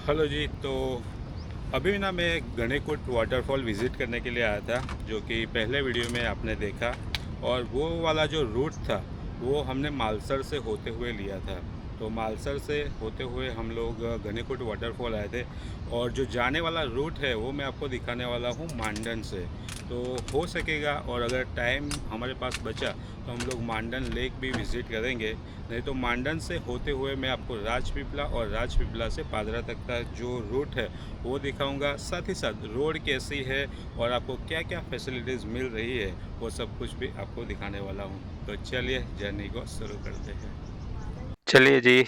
Hello जी। तो अभी ना मैं गणेकुट वाटरफॉल विज़िट करने के लिए आया था, जो कि पहले वीडियो में आपने देखा। और वो वाला जो रूट था वो हमने मालसर से होते हुए लिया था। तो मालसर से होते हुए हम लोग गणेकुट वाटरफॉल आए थे। और जो जाने वाला रूट है वो मैं आपको दिखाने वाला हूँ मांडन से। तो हो सकेगा और अगर टाइम हमारे पास बचा तो हम लोग मांडन लेक भी विज़िट करेंगे। नहीं तो मांडन से होते हुए मैं आपको राजपीपला और राजपीपला से पादरा तक का जो रूट है वो दिखाऊंगा। साथ ही साथ रोड कैसी है और आपको क्या क्या फैसिलिटीज़ मिल रही है वो सब कुछ भी आपको दिखाने वाला हूँ। तो चलिए जर्नी को शुरू करते हैं। चलिए जी,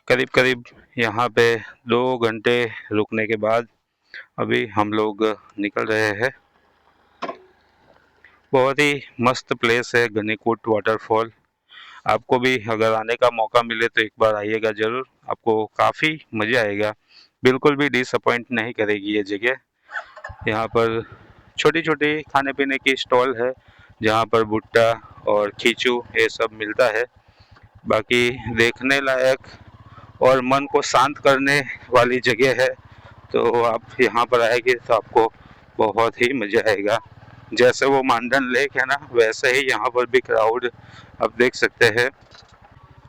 करीब करीब यहाँ पे 2 घंटे रुकने के बाद अभी हम लोग निकल रहे हैं। बहुत ही मस्त प्लेस है गणेकुट वाटरफॉल। आपको भी अगर आने का मौका मिले तो एक बार आइएगा ज़रूर, आपको काफ़ी मज़ा आएगा। बिल्कुल भी डिसअपॉइंट नहीं करेगी ये जगह। यहाँ पर छोटी छोटी खाने पीने की स्टॉल है जहाँ पर भुट्टा और खींचू ये सब मिलता है। बाकी देखने लायक और मन को शांत करने वाली जगह है। तो आप यहाँ पर आएंगे तो आपको बहुत ही मज़ा आएगा। जैसे वो मांडन लेक है ना, वैसे ही यहाँ पर भी क्राउड आप देख सकते हैं।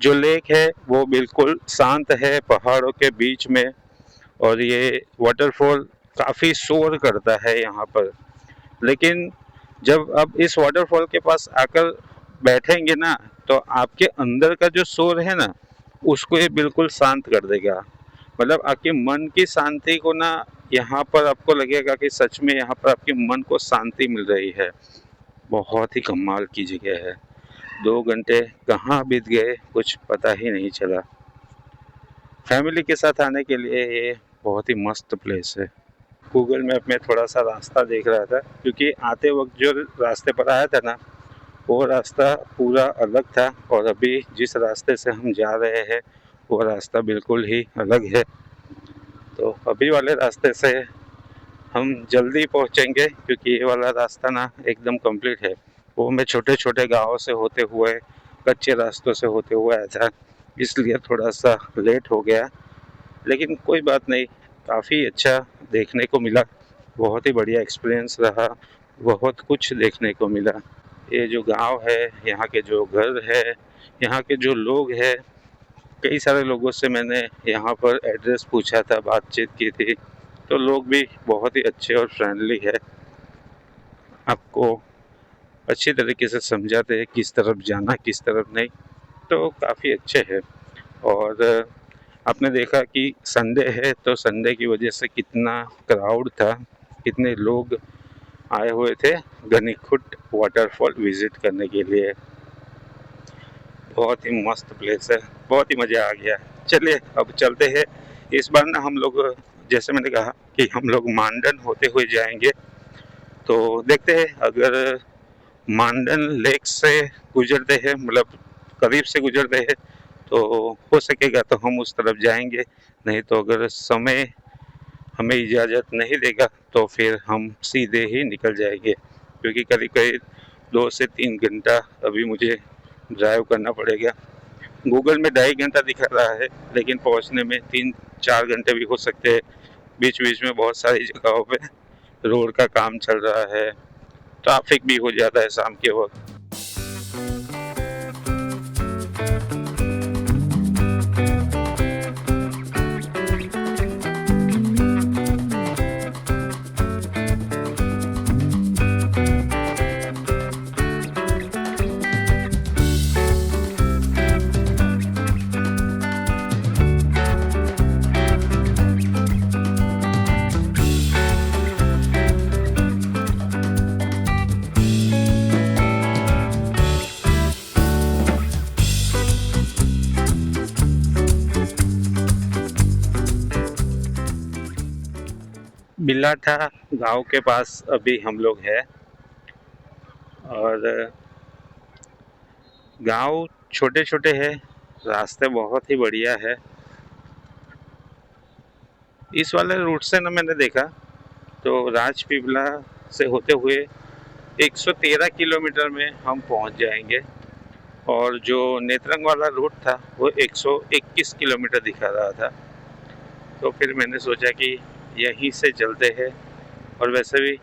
जो लेक है वो बिल्कुल शांत है पहाड़ों के बीच में। और ये वाटरफॉल काफ़ी शोर करता है यहाँ पर। लेकिन जब आप इस वाटरफॉल के पास आकर बैठेंगे ना, तो आपके अंदर का जो शोर है ना उसको ये बिल्कुल शांत कर देगा। मतलब आपके मन की शांति को ना, यहाँ पर आपको लगेगा कि सच में यहाँ पर आपके मन को शांति मिल रही है। बहुत ही कमाल की जगह है। 2 घंटे कहाँ बीत गए कुछ पता ही नहीं चला। फैमिली के साथ आने के लिए ये बहुत ही मस्त प्लेस है। गूगल मैप में थोड़ा सा रास्ता देख रहा था, क्योंकि आते वक्त जो रास्ते पर आया था ना वो रास्ता पूरा अलग था, और अभी जिस रास्ते से हम जा रहे हैं वो रास्ता बिल्कुल ही अलग है। तो अभी वाले रास्ते से हम जल्दी पहुंचेंगे, क्योंकि ये वाला रास्ता ना एकदम कंप्लीट है। वो मैं छोटे छोटे गाँव से होते हुए, कच्चे रास्तों से होते हुए आया था, इसलिए थोड़ा सा लेट हो गया। लेकिन कोई बात नहीं, काफ़ी अच्छा देखने को मिला। बहुत ही बढ़िया एक्सपीरियंस रहा। बहुत कुछ देखने को मिला। ये जो गांव है, यहाँ के जो घर है, यहाँ के जो लोग हैं, कई सारे लोगों से मैंने यहाँ पर एड्रेस पूछा था, बातचीत की थी। तो लोग भी बहुत ही अच्छे और फ्रेंडली है। आपको अच्छी तरीके से समझाते हैं किस तरफ जाना किस तरफ नहीं। तो काफ़ी अच्छे है। और आपने देखा कि संडे है तो संडे की वजह से कितना क्राउड था, कितने लोग आए हुए थे गणेकुट वाटरफॉल विजिट करने के लिए। बहुत ही मस्त प्लेस है, बहुत ही मज़ा आ गया। चलिए अब चलते हैं। इस बार ना हम लोग, जैसे मैंने कहा कि हम लोग मांडन होते हुए जाएंगे। तो देखते हैं, अगर मांडन लेक से गुजरते हैं, मतलब करीब से गुजरते हैं, तो हो सकेगा तो हम उस तरफ जाएंगे। नहीं तो अगर समय हमें इजाज़त नहीं देगा तो फिर हम सीधे ही निकल जाएंगे, क्योंकि करीब करीब 2 से 3 घंटा अभी मुझे ड्राइव करना पड़ेगा। गूगल में 2.5 घंटा दिखा रहा है, लेकिन पहुंचने में 3-4 घंटे भी हो सकते हैं। बीच बीच में बहुत सारी जगहों पे रोड का काम चल रहा है, ट्रैफिक भी हो जाता है शाम के वक्त। बिलाठा गांव के पास अभी हम लोग हैं। और गांव छोटे छोटे हैं, रास्ते बहुत ही बढ़िया है। इस वाले रूट से ना मैंने देखा तो राजपीपला से होते हुए 113 किलोमीटर में हम पहुंच जाएंगे। और जो नेत्रंग वाला रूट था वो 121 किलोमीटर दिखा रहा था। तो फिर मैंने सोचा कि यहीं से चलते हैं। और वैसे भी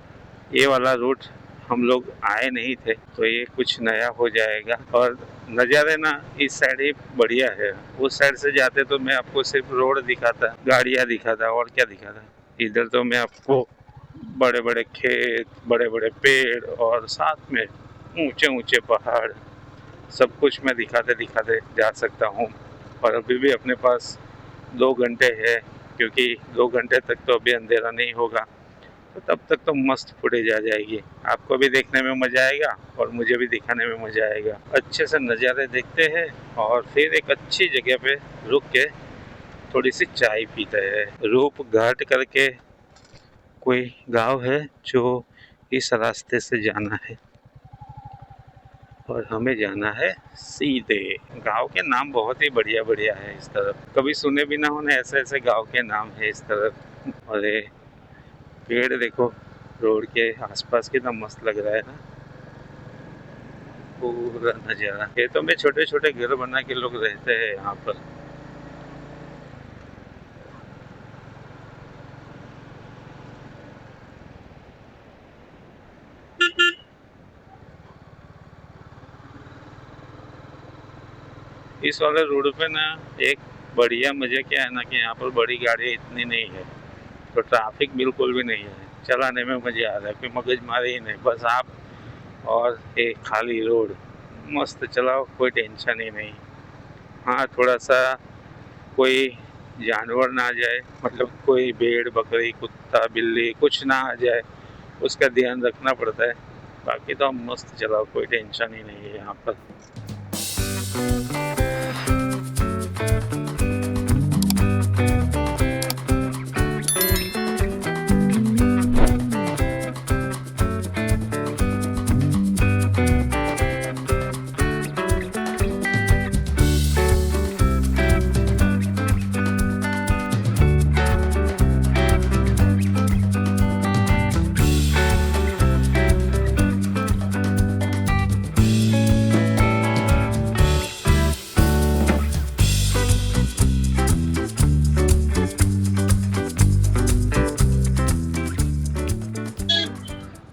ये वाला रूट हम लोग आए नहीं थे, तो ये कुछ नया हो जाएगा। और नज़ारे ना इस साइड ही बढ़िया है, उस साइड से जाते तो मैं आपको सिर्फ रोड दिखाता, गाड़ियाँ दिखाता, और क्या दिखाता। इधर तो मैं आपको बड़े बड़े खेत, बड़े बड़े पेड़ और साथ में ऊंचे ऊंचे पहाड़, सब कुछ मैं दिखाते दिखाते जा सकता हूँ। और अभी भी अपने पास 2 घंटे है, क्योंकि 2 घंटे तक तो अभी अंधेरा नहीं होगा, तो तब तक तो मस्त फुटेज आ जाएगी। आपको भी देखने में मज़ा आएगा और मुझे भी दिखाने में मज़ा आएगा। अच्छे से नज़ारे देखते हैं और फिर एक अच्छी जगह पे रुक के थोड़ी सी चाय पीते हैं। रूप घाट करके कोई गांव है जो इस रास्ते से जाना है, और हमें जाना है सीधे। गांव के नाम बहुत ही बढ़िया बढ़िया है इस तरफ, कभी सुने भी ना होने ऐसे ऐसे गांव के नाम है इस तरफ। और ये पेड़ देखो रोड के आसपास, कितना मस्त लग रहा है ना पूरा नज़ारा। खेतों में छोटे छोटे घर बना के लोग रहते हैं यहाँ पर। इस वाले रोड पे ना एक बढ़िया मज़ा क्या है ना कि यहाँ पर बड़ी गाड़ी इतनी नहीं है, तो ट्रैफिक बिल्कुल भी नहीं है, चलाने में मज़ा आ रहा है, कोई मगजमारी ही नहीं, बस आप और एक खाली रोड, मस्त चलाओ, कोई टेंशन ही नहीं। हाँ, थोड़ा सा कोई जानवर ना आ जाए, मतलब कोई भेड़ बकरी कुत्ता बिल्ली कुछ ना आ जाए, उसका ध्यान रखना पड़ता है। बाकी तो हम मस्त चलाओ, कोई टेंशन ही नहीं है यहाँ पर।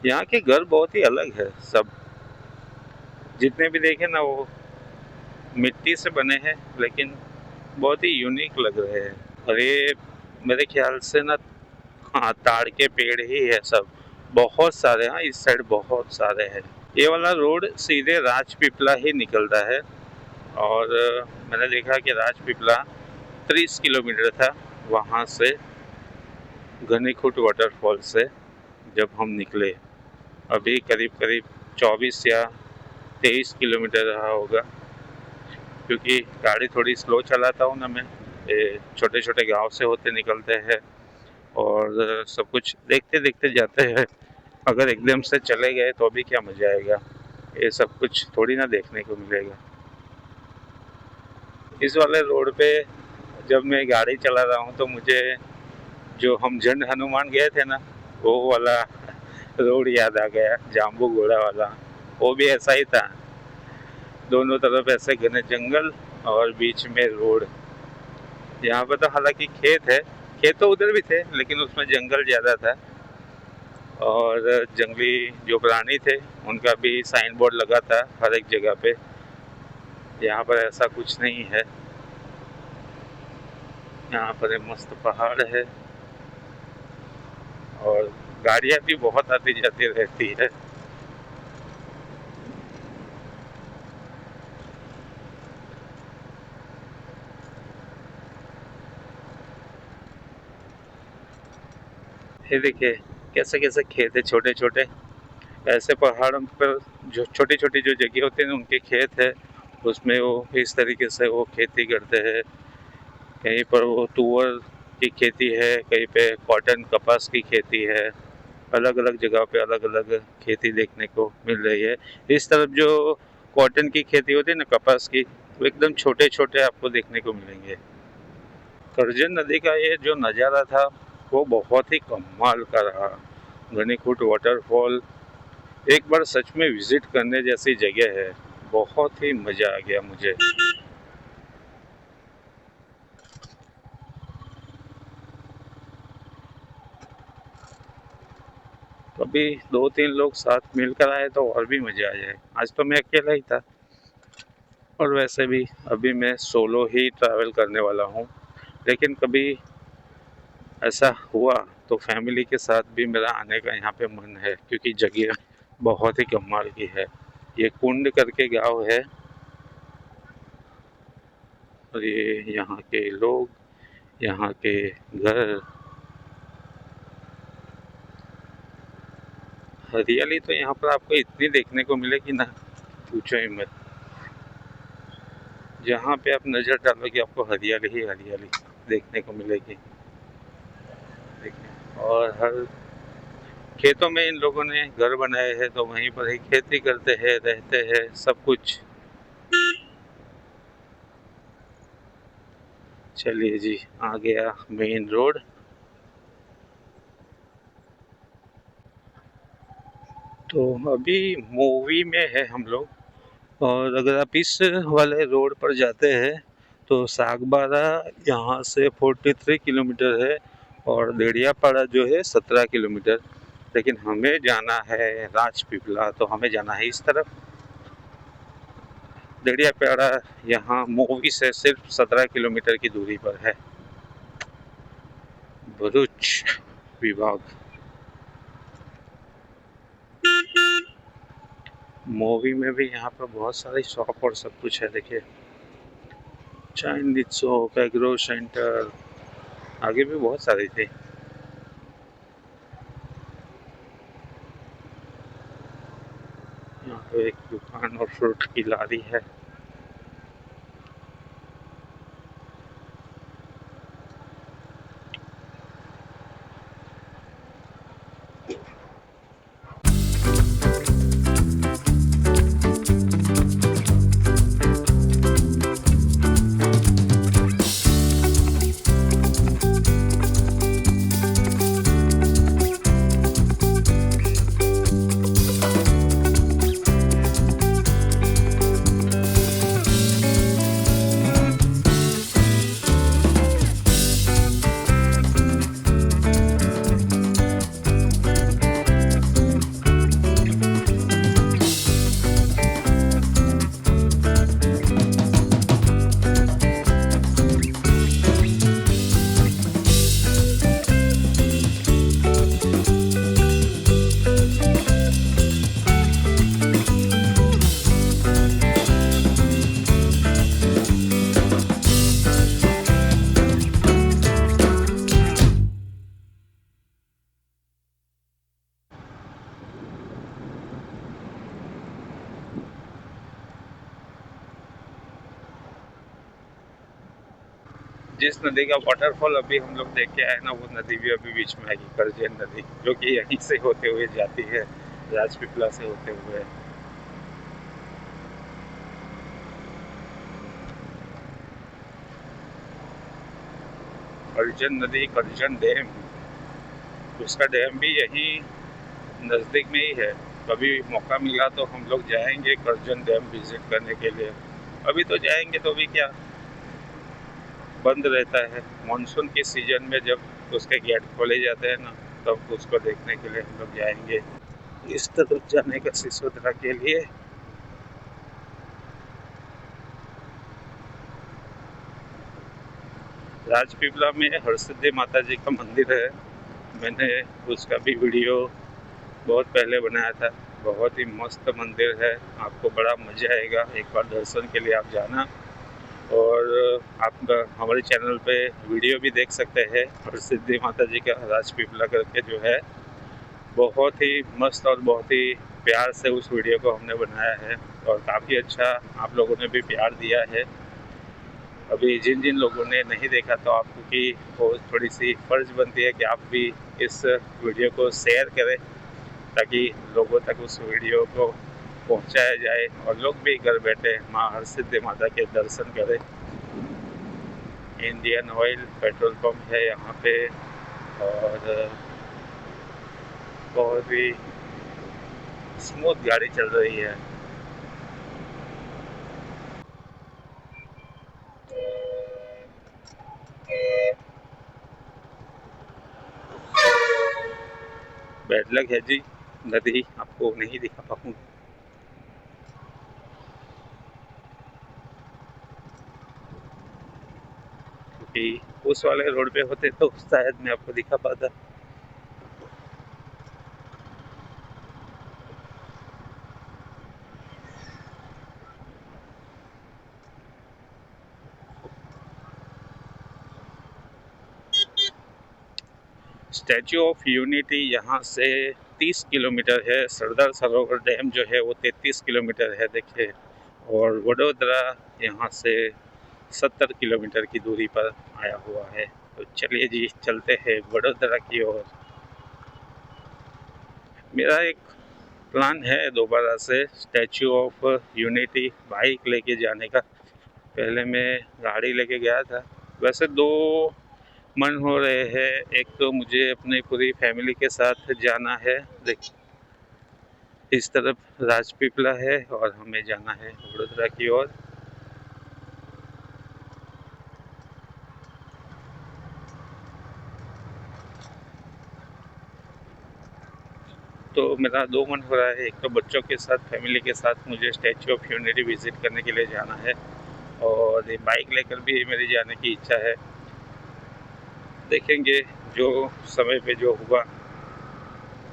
यहाँ के घर बहुत ही अलग है सब, जितने भी देखे ना वो मिट्टी से बने हैं, लेकिन बहुत ही यूनिक लग रहे हैं। और ये मेरे ख्याल से ना, हाँ, ताड़ के पेड़ ही है सब, बहुत सारे। हाँ, इस साइड बहुत सारे हैं। ये वाला रोड सीधे राजपीपला ही निकलता है। और मैंने देखा कि राजपीपला 30 किलोमीटर था वहाँ से, घनीखूट वाटरफॉल से जब हम निकले। अभी करीब करीब 24 या 23 किलोमीटर रहा होगा, क्योंकि गाड़ी थोड़ी स्लो चलाता हूँ ना मैं, छोटे छोटे गांव से होते निकलते हैं और सब कुछ देखते देखते जाते हैं। अगर एकदम से चले गए तो भी क्या मजा आएगा, ये सब कुछ थोड़ी ना देखने को मिलेगा। इस वाले रोड पे जब मैं गाड़ी चला रहा हूँ तो मुझे जो हम झंड हनुमान गए थे ना, वो वाला रोड याद आ गया, जाम्बू घोड़ा वाला। वो भी ऐसा ही था, दोनों तरफ ऐसे घने जंगल और बीच में रोड। यहाँ पे तो हालांकि खेत है, खेत तो उधर भी थे, लेकिन उसमें जंगल ज़्यादा था। और जंगली जो प्राणी थे उनका भी साइन बोर्ड लगा था हर एक जगह पे। यहाँ पर ऐसा कुछ नहीं है। यहाँ पर मस्त पहाड़ है और गाड़ियाँ भी बहुत आती जाती रहती है। ये देखिए कैसे कैसे खेत है छोटे छोटे, ऐसे पहाड़ों पर जो छोटी छोटी जो जगह होती है ना उनके खेत है, उसमें वो इस तरीके से वो खेती करते हैं। कहीं पर वो तुअर की खेती है, कहीं पे कॉटन कपास की खेती है, अलग अलग जगह पे अलग अलग खेती देखने को मिल रही है। इस तरफ जो कॉटन की खेती होती है ना, कपास की, वो एकदम छोटे छोटे आपको देखने को मिलेंगे। करजन नदी का ये जो नज़ारा था वो बहुत ही कमाल का रहा। घनीखूट वाटरफॉल एक बार सच में विजिट करने जैसी जगह है, बहुत ही मज़ा आ गया मुझे। कभी 2-3 लोग साथ मिलकर आए तो और भी मज़ा आ जाए। आज तो मैं अकेला ही था, और वैसे भी अभी मैं सोलो ही ट्रैवल करने वाला हूँ। लेकिन कभी ऐसा हुआ तो फैमिली के साथ भी मेरा आने का यहाँ पे मन है, क्योंकि जगह बहुत ही कमाल की है। ये कुंड करके गांव है, और ये यहाँ के लोग, यहाँ के घर, हरियाली तो यहाँ पर आपको इतनी देखने को मिलेगी ना, पूछो ही मत। जहाँ पे आप नज़र डालोगे आपको हरियाली ही हरियाली देखने को मिलेगी। देखिए, और हर खेतों में इन लोगों ने घर बनाए हैं, तो वहीं पर ही खेती करते हैं, रहते हैं, सब कुछ। चलिए जी, आ गया मेन रोड। तो अभी मूवी में है हम लोग, और अगर आप इस वाले रोड पर जाते हैं तो सागबारा यहाँ से 43 किलोमीटर है, और देड़ियापाड़ा जो है 17 किलोमीटर। लेकिन हमें जाना है राजपीपला, तो हमें जाना है इस तरफ। देड़ियापाड़ा यहाँ मूवी से सिर्फ 17 किलोमीटर की दूरी पर है। भरूच विभाग। मूवी में भी यहाँ पर बहुत सारे शॉप और सब कुछ है। देखिए, चाइनीज शॉप, एग्रो सेंटर, आगे भी बहुत सारे थे। यहाँ तो एक दुकान और फ्रूट की लारी है। जिस नदी का वाटरफॉल अभी हम लोग देख के आए ना, वो नदी भी अभी बीच में आएगी, करजेन नदी, जो कि यहीं से होते हुए जाती है, राजपीपला से होते हुए। करजन नदी, करजन डैम, उसका डैम भी यहीं नज़दीक में ही है। कभी मौका मिला तो हम लोग जाएंगे करजन डैम विजिट करने के लिए। अभी तो जाएंगे तो भी क्या, बंद रहता है। मानसून के सीजन में जब उसके गेट खोले जाते हैं ना, तब उसको देखने के लिए हम लोग जाएंगे इस तरफ जाने का, सिसोदिया के लिए। राजपीपला में हरसिद्धि माता जी का मंदिर है। मैंने उसका भी वीडियो बहुत पहले बनाया था। बहुत ही मस्त मंदिर है, आपको बड़ा मज़ा आएगा। एक बार दर्शन के लिए आप जाना। और आप हमारे चैनल पे वीडियो भी देख सकते हैं, हरसिद्धि माता जी का राजपीपला करके जो है। बहुत ही मस्त और बहुत ही प्यार से उस वीडियो को हमने बनाया है, और काफ़ी अच्छा आप लोगों ने भी प्यार दिया है। अभी जिन जिन लोगों ने नहीं देखा, तो आपको की वो थोड़ी सी फ़र्ज बनती है कि आप भी इस वीडियो को शेयर करें, ताकि लोगों तक उस वीडियो को पहुंचाया जाए, और लोग भी घर बैठे माँ हरसिद्धि माता के दर्शन करें। इंडियन ऑयल पेट्रोल पंप है यहाँ पे, और बहुत ही स्मूथ गाड़ी चल रही है। बैड लक है जी, नदी आपको नहीं दिखा पाऊंगा, क्योंकि उस वाले रोड पे होते तो शायद मैं आपको दिखा पाता। स्टैचू ऑफ यूनिटी यहाँ से 30 किलोमीटर है, सरदार सरोवर डैम जो है वो 33 किलोमीटर है देखिए, और वडोदरा यहाँ से 70 किलोमीटर की दूरी पर आया हुआ है। तो चलिए जी चलते हैं वडोदरा की ओर। मेरा एक प्लान है दोबारा से स्टैचू ऑफ यूनिटी बाइक लेके जाने का। पहले मैं गाड़ी लेके गया था। वैसे दो मन हो रहे हैं, एक तो मुझे अपनी पूरी फैमिली के साथ जाना है, देख इस तरफ राजपीपला है और हमें जाना है वडोदरा की ओर। तो मेरा दो मन हो रहा है, एक तो बच्चों के साथ फैमिली के साथ मुझे स्टैचू ऑफ यूनिटी विजिट करने के लिए जाना है, और बाइक लेकर भी मेरी जाने की इच्छा है। देखेंगे जो समय पे जो हुआ।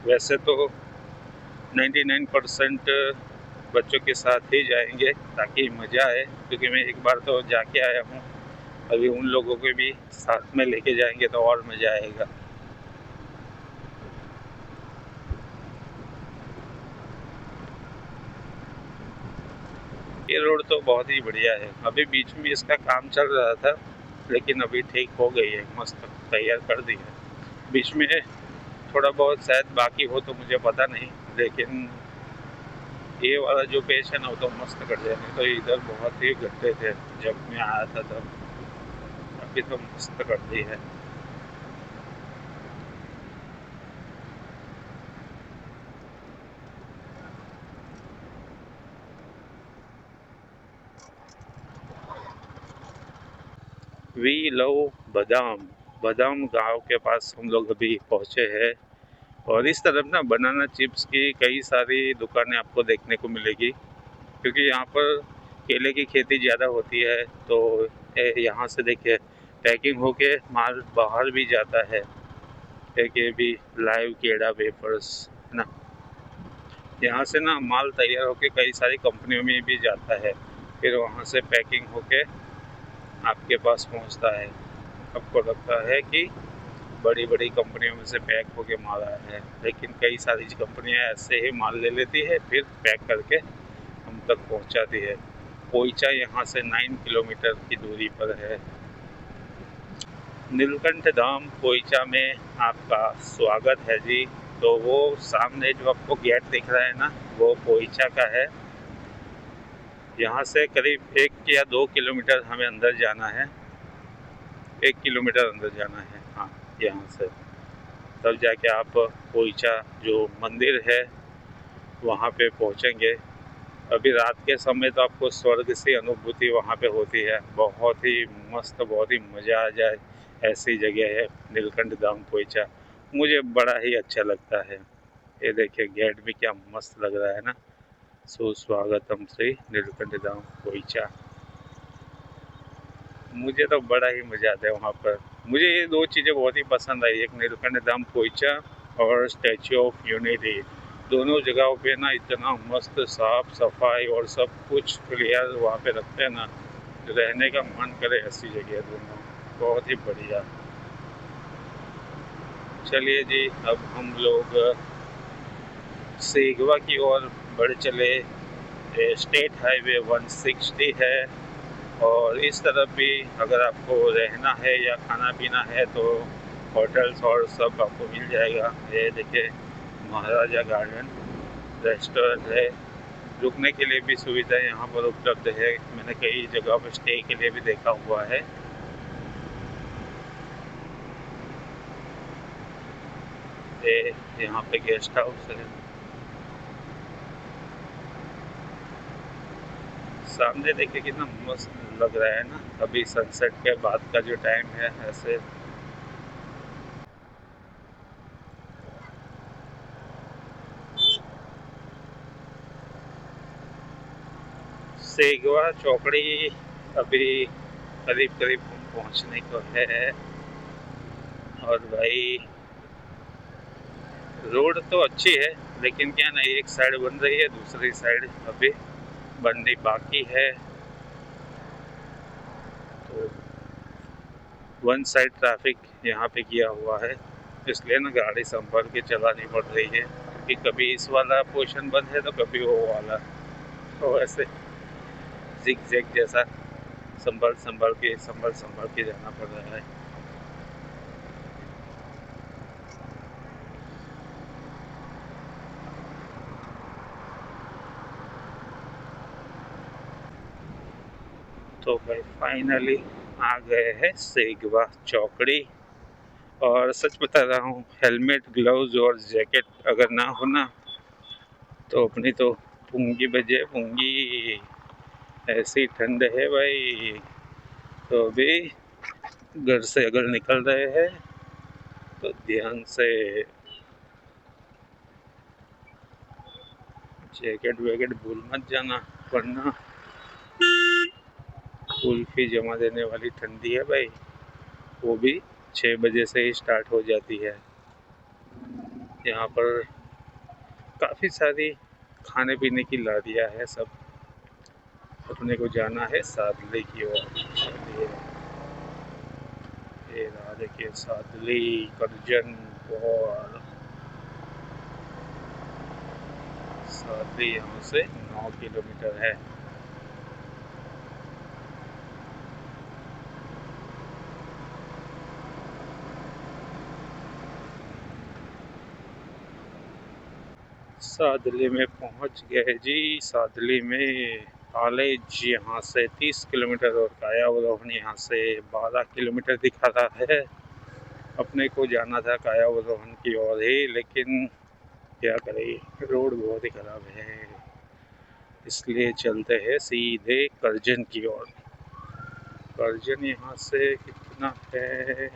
वैसे तो 99% बच्चों के साथ ही जाएंगे ताकि मज़ा आए, क्योंकि मैं एक बार तो जाके आया हूँ। अभी उन लोगों को भी साथ में लेके जाएंगे तो और मज़ा आएगा। ये रोड तो बहुत ही बढ़िया है। अभी बीच में इसका काम चल रहा था, लेकिन अभी ठीक हो गई है, मस्त तैयार कर दी है। बीच में थोड़ा बहुत शायद बाकी हो तो मुझे पता नहीं, लेकिन ये वाला जो पेज है ना वो तो मस्त कर दिया। नहीं तो इधर बहुत ही गड्ढे थे जब मैं आया था तब, अभी तो मस्त कर दी है। वी लव बादाम, बादाम गांव के पास हम लोग अभी पहुंचे हैं। और इस तरफ ना बनाना चिप्स की कई सारी दुकानें आपको देखने को मिलेगी, क्योंकि यहाँ पर केले की खेती ज़्यादा होती है। तो यहाँ से देखिए पैकिंग होके माल बाहर भी जाता है। एक ये भी लाइव केड़ा वेफर्स है ना, यहाँ से ना माल तैयार होके कई सारी कंपनियों में भी जाता है, फिर वहाँ से पैकिंग होके आपके पास पहुँचता है। आपको लगता है कि बड़ी बड़ी कंपनियों में से पैक होके माल आया है, लेकिन कई सारी कंपनियां ऐसे ही माल ले लेती है, फिर पैक करके हम तक पहुंचाती है। पोइचा यहाँ से 9 किलोमीटर की दूरी पर है। नीलकंठ धाम पोइचा में आपका स्वागत है जी। तो वो सामने जो आपको गेट दिख रहा है ना, वो पोइचा का है। यहाँ से करीब 1 या 2 किलोमीटर हमें अंदर जाना है। 1 किलोमीटर अंदर जाना है, हाँ, यहाँ से। तब जाके आप पोइचा जो मंदिर है वहाँ पे पहुँचेंगे। अभी रात के समय तो आपको स्वर्ग सी अनुभूति वहाँ पे होती है। बहुत ही मस्त, बहुत ही मज़ा आ जाए ऐसी जगह है नीलकंठ धाम पोइचा। मुझे बड़ा ही अच्छा लगता है। ये देखिए गेट भी क्या मस्त लग रहा है ना, सुस्वागतम श्री नीलकंठ धाम पोइचा। मुझे तो बड़ा ही मज़ा आता है वहाँ पर। मुझे ये दो चीज़ें बहुत ही पसंद आई, एक नीलकंठ धाम पोइचा और स्टैचू ऑफ यूनिटी। दोनों जगहों पे ना इतना मस्त साफ सफाई और सब कुछ क्लियर वहाँ पे रखते हैं ना, रहने का मन करे ऐसी जगह दोनों, बहुत ही बढ़िया। चलिए जी अब हम लोग सेगवा की ओर बढ़ चले। स्टेट हाईवे 160 है, और इस तरफ भी अगर आपको रहना है या खाना पीना है तो होटल्स और सब आपको मिल जाएगा। ये देखिए महाराजा गार्डन रेस्टोरेंट है, रुकने के लिए भी सुविधा यहाँ पर उपलब्ध है। मैंने कई जगह पर स्टे के लिए भी देखा हुआ है। ये यहाँ पे गेस्ट हाउस है। सामने देखिए कितना मस्त लग रहा है ना, अभी सनसेट के बाद का जो टाइम है ऐसे। सेगवा चौकड़ी अभी करीब करीब पहुंचने को है। और भाई रोड तो अच्छी है, लेकिन क्या ना एक साइड बन रही है, दूसरी साइड अभी बननी बाकी है। तो वन साइड ट्रैफिक यहाँ पे किया हुआ है, इसलिए ना गाड़ी संभल के चलानी पड़ रही है कि कभी इस वाला पोर्शन बंद है तो कभी वो वाला, तो ऐसे जिग जैग जैसा संभल संभल के जाना पड़ रहा है। तो भाई फाइनली आ गए हैं सेगवा चौकड़ी। और सच बता रहा हूँ, हेलमेट ग्लव्स और जैकेट अगर ना हो ना तो अपनी तो पुंगी बजे पुंगी, ऐसी ठंड है भाई। तो अभी घर से अगर निकल रहे हैं तो ध्यान से जैकेट वैकेट भूल मत जाना, वरना कुल्फी जमा देने वाली ठंडी है भाई। वो भी 6 बजे से ही स्टार्ट हो जाती है। यहाँ पर काफ़ी सारी खाने पीने की लारियाँ है सब। अपने को जाना है सादली की ओर। ये रहा देखिए सादली करजन और सादली यहाँ से 9 किलोमीटर है। सादली में पहुँच गए जी। सादली में कॉलेज यहाँ से 30 किलोमीटर और कायावरोहन यहाँ से 12 किलोमीटर दिखा रहा है। अपने को जाना था कायावरोहन की ओर ही, लेकिन क्या करें, रोड बहुत ही खराब है, इसलिए चलते हैं सीधे करजन की ओर। करजन यहाँ से कितना है,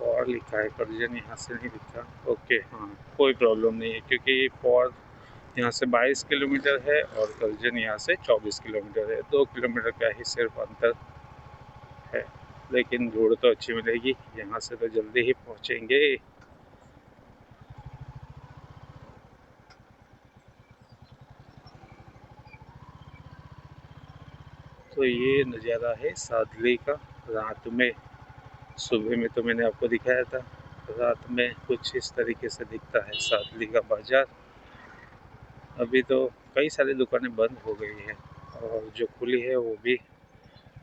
और लिखा है करजन, यहाँ से नहीं लिखा। ओके हाँ, कोई प्रॉब्लम नहीं है, क्योंकि पौर यहाँ से 22 किलोमीटर है और करजन यहाँ से 24 किलोमीटर है। 2 किलोमीटर का ही सिर्फ अंतर है, लेकिन रोड तो अच्छी मिलेगी, यहाँ से तो जल्दी ही पहुँचेंगे। तो ये नज़ारा है सादली का रात में। सुबह में तो मैंने आपको दिखाया था, रात में कुछ इस तरीके से दिखता है सादली का बाज़ार। अभी तो कई सारी दुकानें बंद हो गई हैं और जो खुली है वो भी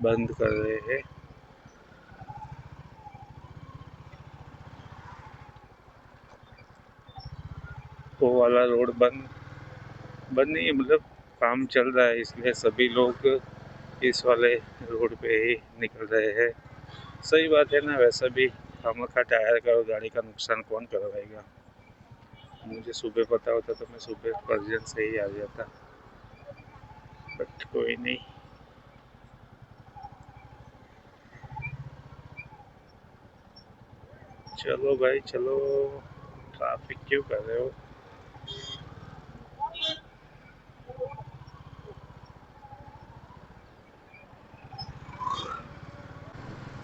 बंद कर रहे हैं। वो वाला रोड बंद बंद नहीं है, मतलब काम चल रहा है, इसलिए सभी लोग इस वाले रोड पे ही निकल रहे हैं। सही बात है ना, वैसा भी खामखा टायर का और गाड़ी का नुकसान कौन करवाएगा। मुझे सुबह पता होता तो मैं सुबह करजन से ही आ जाता, बट कोई नहीं। चलो भाई चलो, ट्रैफिक क्यों कर रहे हो।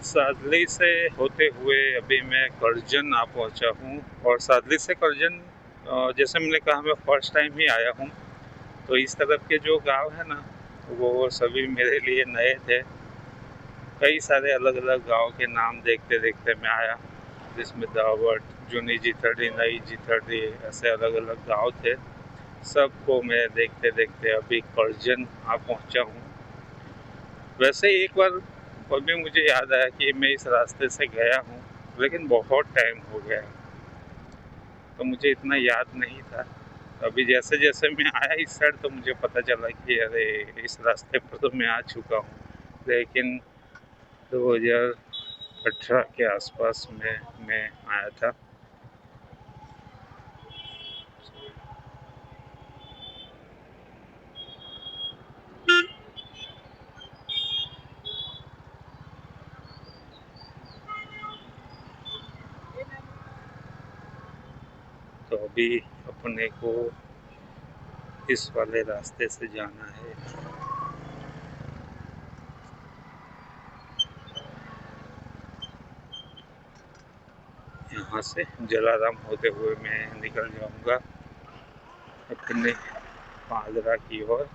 सादली से होते हुए अभी मैं करजन आ पहुंचा हूँ। और सादली से करजन, जैसे मैंने कहा, मैं फर्स्ट टाइम ही आया हूँ, तो इस तरफ के जो गांव है ना वो सभी मेरे लिए नए थे। कई सारे अलग अलग गांव के नाम देखते देखते मैं आया, जिसमें दावट, जूनी जीथड़ी, नई जीथड़ी, ऐसे अलग अलग गांव थे। सबको मैं देखते देखते अभी करजन आ पहुंचा हूँ। वैसे एक बार अभी मुझे याद आया कि मैं इस रास्ते से गया हूँ, लेकिन बहुत टाइम हो गया, तो मुझे इतना याद नहीं था। अभी जैसे जैसे मैं आया इस साइड तो मुझे पता चला कि अरे इस रास्ते पर तो मैं आ चुका हूँ, लेकिन 2018 के आसपास में मैं आया था। तो अभी अपने को इस वाले रास्ते से जाना है। यहाँ से जलाराम होते हुए मैं निकल जाऊंगा अपने पादरा की ओर।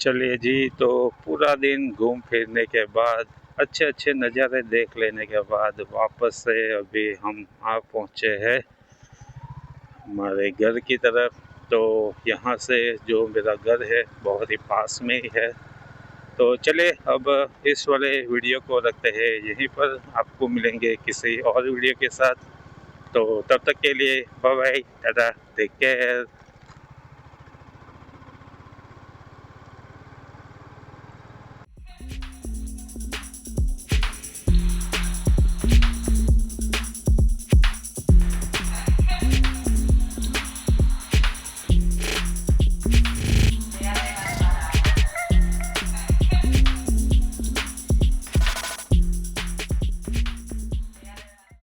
चलिए जी, तो पूरा दिन घूम फिरने के बाद, अच्छे अच्छे नज़ारे देख लेने के बाद वापस से अभी हम आ पहुँचे हैं हमारे घर की तरफ। तो यहाँ से जो मेरा घर है बहुत ही पास में ही है। तो चलिए अब इस वाले वीडियो को रखते हैं यहीं पर, आपको मिलेंगे किसी और वीडियो के साथ। तो तब तक के लिए bye bye, tata, take care.